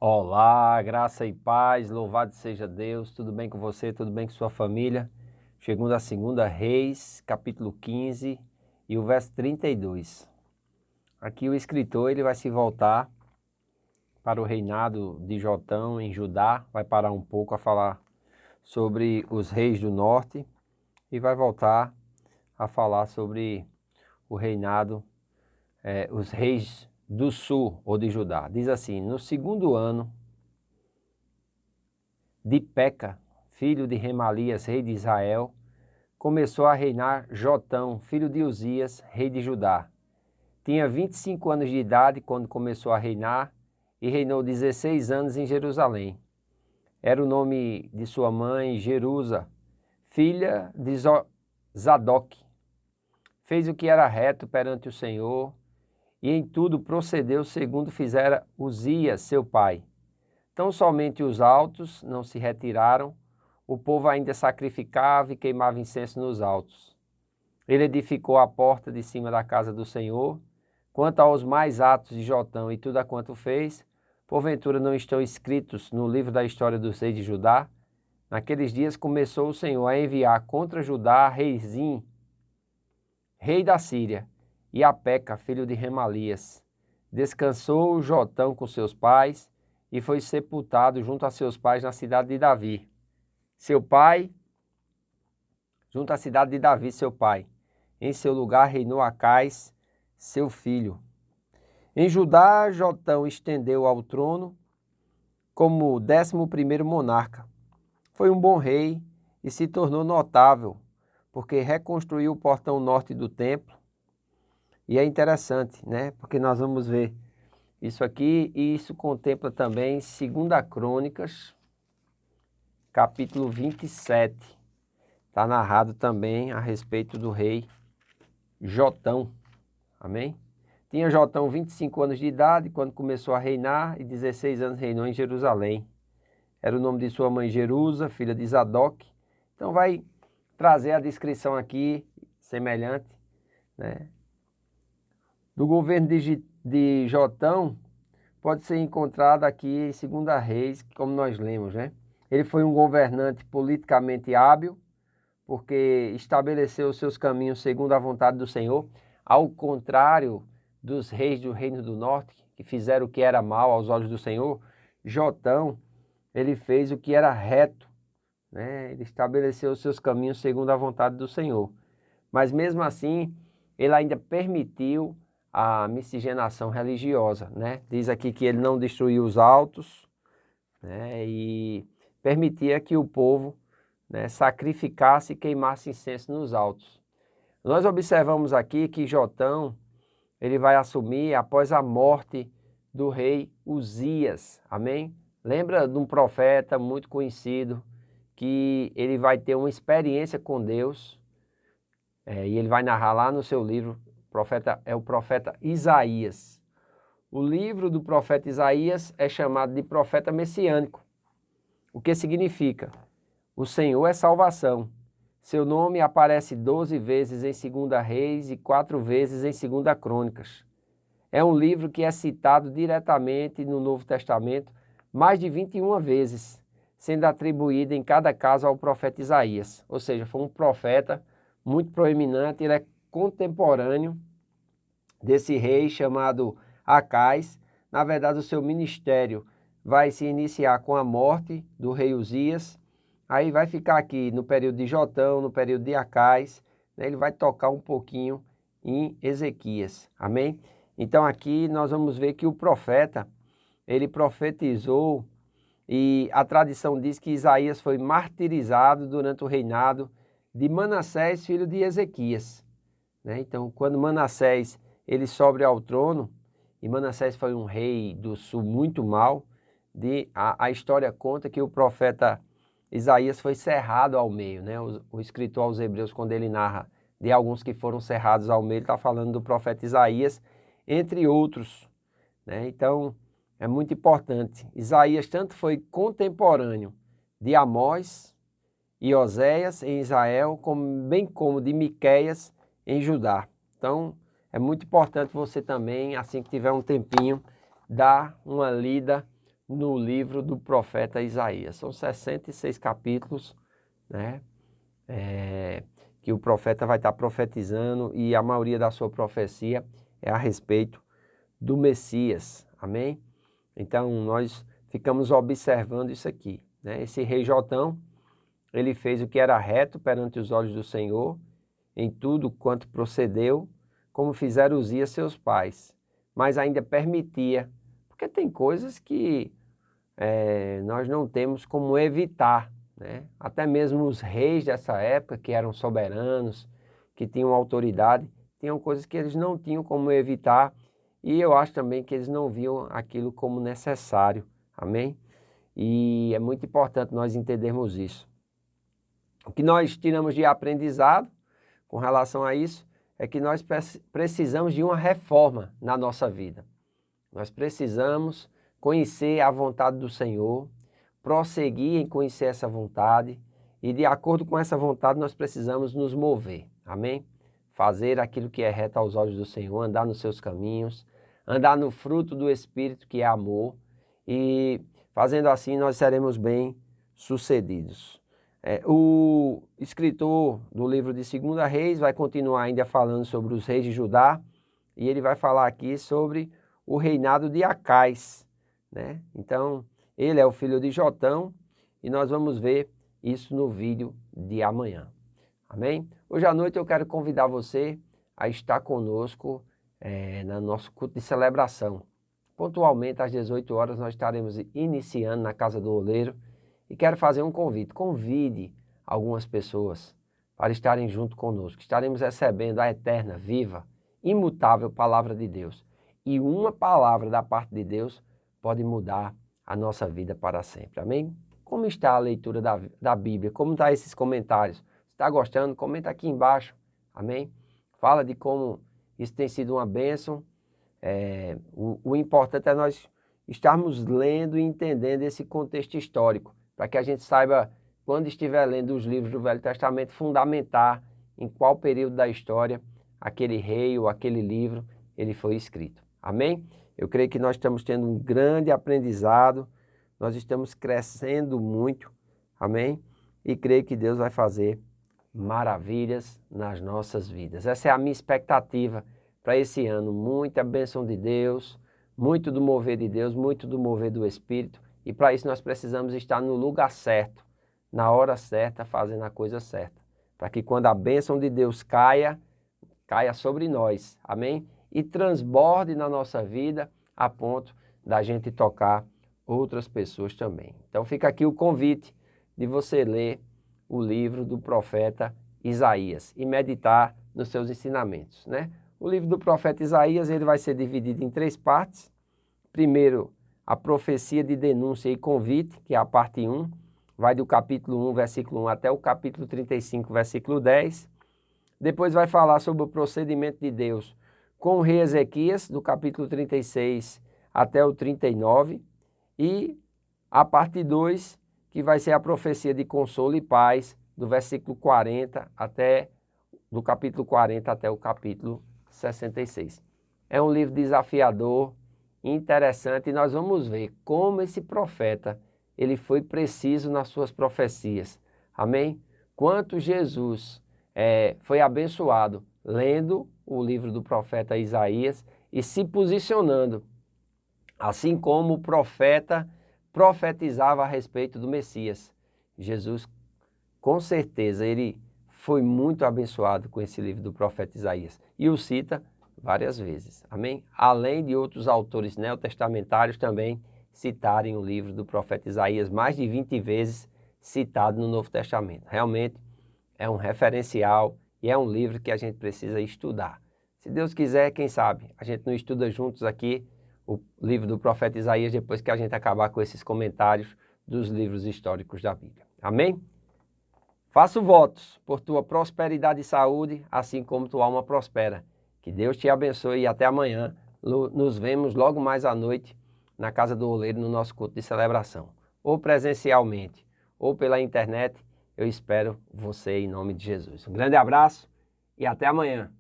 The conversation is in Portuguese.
Olá, graça e paz, louvado seja Deus, tudo bem com você, tudo bem com sua família? Chegando a segunda Reis, capítulo 15 e o verso 32. Aqui o escritor ele vai se voltar para o reinado de Jotão em Judá, vai parar um pouco a falar sobre os reis do norte e vai voltar a falar sobre o reinado, os reis do sul ou de Judá. Diz assim, no segundo ano de Peca, filho de Remalias, rei de Israel, começou a reinar Jotão, filho de Uzias, rei de Judá. Tinha 25 anos de idade quando começou a reinar e reinou 16 anos em Jerusalém. Era o nome de sua mãe Jerusa, filha de Zadok. Fez o que era reto perante o Senhor e em tudo procedeu segundo fizera Uzias, seu pai. Tão somente os altos não se retiraram, o povo ainda sacrificava e queimava incenso nos altos. Ele edificou a porta de cima da casa do Senhor. Quanto aos mais atos de Jotão e tudo a quanto fez, porventura não estão escritos no livro da história dos reis de Judá? Naqueles dias começou o Senhor a enviar contra Judá Rezim, rei da Síria, e a Peca, filho de Remalias. Descansou Jotão com seus pais e foi sepultado junto a seus pais na cidade de Davi. Junto à cidade de Davi, seu pai. Em seu lugar reinou Acais, seu filho. Em Judá, Jotão estendeu ao trono como o 11º monarca. Foi um bom rei e se tornou notável, porque reconstruiu o portão norte do templo. E é interessante, né? Porque nós vamos ver isso aqui e isso contempla também 2 Crônicas, capítulo 27. Está narrado também a respeito do rei Jotão. Amém? Tinha Jotão 25 anos de idade quando começou a reinar e 16 anos reinou em Jerusalém. Era o nome de sua mãe Jerusa, filha de Zadok. Então vai trazer a descrição aqui, semelhante, né? Do governo de Jotão, pode ser encontrado aqui em 2 Reis, como nós lemos, né? Ele foi um governante politicamente hábil, porque estabeleceu os seus caminhos segundo a vontade do Senhor, ao contrário dos reis do Reino do Norte, que fizeram o que era mal aos olhos do Senhor. Jotão, ele fez o que era reto, né? Ele estabeleceu os seus caminhos segundo a vontade do Senhor. Mas mesmo assim, ele ainda permitiu a miscigenação religiosa, né? Diz aqui que ele não destruiu os altos, né? E permitia que o povo, né, sacrificasse e queimasse incenso nos altos. Nós observamos aqui que Jotão, ele vai assumir após a morte do rei Uzias, amém? Lembra de um profeta muito conhecido, que ele vai ter uma experiência com Deus, e ele vai narrar lá no seu livro, é o profeta Isaías. O livro do profeta Isaías é chamado de profeta messiânico, o que significa: o Senhor é salvação. Seu nome aparece 12 vezes em 2 Reis e 4 vezes em 2 Crônicas. É um livro que é citado diretamente no Novo Testamento mais de 21 vezes, sendo atribuído em cada caso ao profeta Isaías. Ou seja, foi um profeta muito proeminente, ele é contemporâneo desse rei chamado Acais. Na verdade, o seu ministério vai se iniciar com a morte do rei Uzias. Aí vai ficar aqui no período de Jotão, no período de Acais, né? Ele vai tocar um pouquinho em Ezequias, amém? Então aqui nós vamos ver que o profeta, ele profetizou e a tradição diz que Isaías foi martirizado durante o reinado de Manassés, filho de Ezequias, né? Então quando Manassés ele sobe ao trono, e Manassés foi um rei do sul muito mau, a história conta que o profeta Isaías foi cerrado ao meio, né? O escritor aos Hebreus, quando ele narra de alguns que foram cerrados ao meio, ele está falando do profeta Isaías, entre outros, né? Então, é muito importante. Isaías tanto foi contemporâneo de Amós e Oséias em Israel, bem como de Miqueias em Judá. Então, é muito importante você também, assim que tiver um tempinho, dar uma lida no livro do profeta Isaías. São 66 capítulos, né? Que o profeta vai estar profetizando e a maioria da sua profecia é a respeito do Messias, amém? Então nós ficamos observando isso aqui, né? Esse rei Jotão, ele fez o que era reto perante os olhos do Senhor, em tudo quanto procedeu, como fizeram Uzias seus pais, mas ainda permitia, porque tem coisas que nós não temos como evitar, né? Até mesmo os reis dessa época, que eram soberanos, que tinham autoridade, tinham coisas que eles não tinham como evitar, e eu acho também que eles não viam aquilo como necessário, amém? E é muito importante nós entendermos isso. O que nós tiramos de aprendizado com relação a isso é que nós precisamos de uma reforma na nossa vida. Nós precisamos conhecer a vontade do Senhor, prosseguir em conhecer essa vontade e de acordo com essa vontade nós precisamos nos mover, amém? Fazer aquilo que é reto aos olhos do Senhor, andar nos seus caminhos, andar no fruto do Espírito que é amor e fazendo assim nós seremos bem sucedidos. O escritor do livro de 2 Reis vai continuar ainda falando sobre os reis de Judá e ele vai falar aqui sobre o reinado de Acais, né? Então, ele é o filho de Jotão e nós vamos ver isso no vídeo de amanhã, amém? Hoje à noite eu quero convidar você a estar conosco no nosso culto de celebração. Pontualmente às 18 horas nós estaremos iniciando na Casa do Oleiro e quero fazer um convite. Convide algumas pessoas para estarem junto conosco. Estaremos recebendo a eterna, viva, imutável palavra de Deus. E uma palavra da parte de Deus pode mudar a nossa vida para sempre. Amém? Como está a leitura da Bíblia? Como estão esses comentários? Se está gostando? Comenta aqui embaixo. Amém? Fala de como isso tem sido uma bênção. O importante é nós estarmos lendo e entendendo esse contexto histórico, para que a gente saiba, quando estiver lendo os livros do Velho Testamento, fundamentar em qual período da história aquele rei ou aquele livro ele foi escrito. Amém? Eu creio que nós estamos tendo um grande aprendizado, nós estamos crescendo muito, amém? E creio que Deus vai fazer maravilhas nas nossas vidas. Essa é a minha expectativa para esse ano. Muita bênção de Deus, muito do mover de Deus, muito do mover do Espírito. E para isso nós precisamos estar no lugar certo, na hora certa, fazendo a coisa certa. Para que quando a bênção de Deus caia sobre nós, amém? E transborde na nossa vida a ponto da gente tocar outras pessoas também. Então fica aqui o convite de você ler o livro do profeta Isaías e meditar nos seus ensinamentos, né? O livro do profeta Isaías ele vai ser dividido em 3 partes. Primeiro, a profecia de denúncia e convite, que é a parte 1, vai do capítulo 1, versículo 1 até o capítulo 35, versículo 10. Depois vai falar sobre o procedimento de Deus com o rei Ezequias, do capítulo 36 até o 39. E a parte 2, que vai ser a profecia de consolo e paz, do versículo 40 do capítulo 40 até o capítulo 66. É um livro desafiador, interessante, e nós vamos ver como esse profeta, ele foi preciso nas suas profecias. Amém? Quanto Jesus foi abençoado lendo o livro do profeta Isaías e se posicionando, assim como o profeta profetizava a respeito do Messias. Jesus, com certeza, ele foi muito abençoado com esse livro do profeta Isaías e o cita várias vezes, amém? Além de outros autores neotestamentários também citarem o livro do profeta Isaías mais de 20 vezes citado no Novo Testamento. Realmente é um referencial e é um livro que a gente precisa estudar. Se Deus quiser, quem sabe, a gente não estuda juntos aqui o livro do profeta Isaías depois que a gente acabar com esses comentários dos livros históricos da Bíblia. Amém? Faço votos por tua prosperidade e saúde, assim como tua alma prospera. Que Deus te abençoe e até amanhã. Nos vemos logo mais à noite na Casa do Oleiro, no nosso culto de celebração. Ou presencialmente, ou pela internet. Eu espero você em nome de Jesus. Um grande abraço e até amanhã.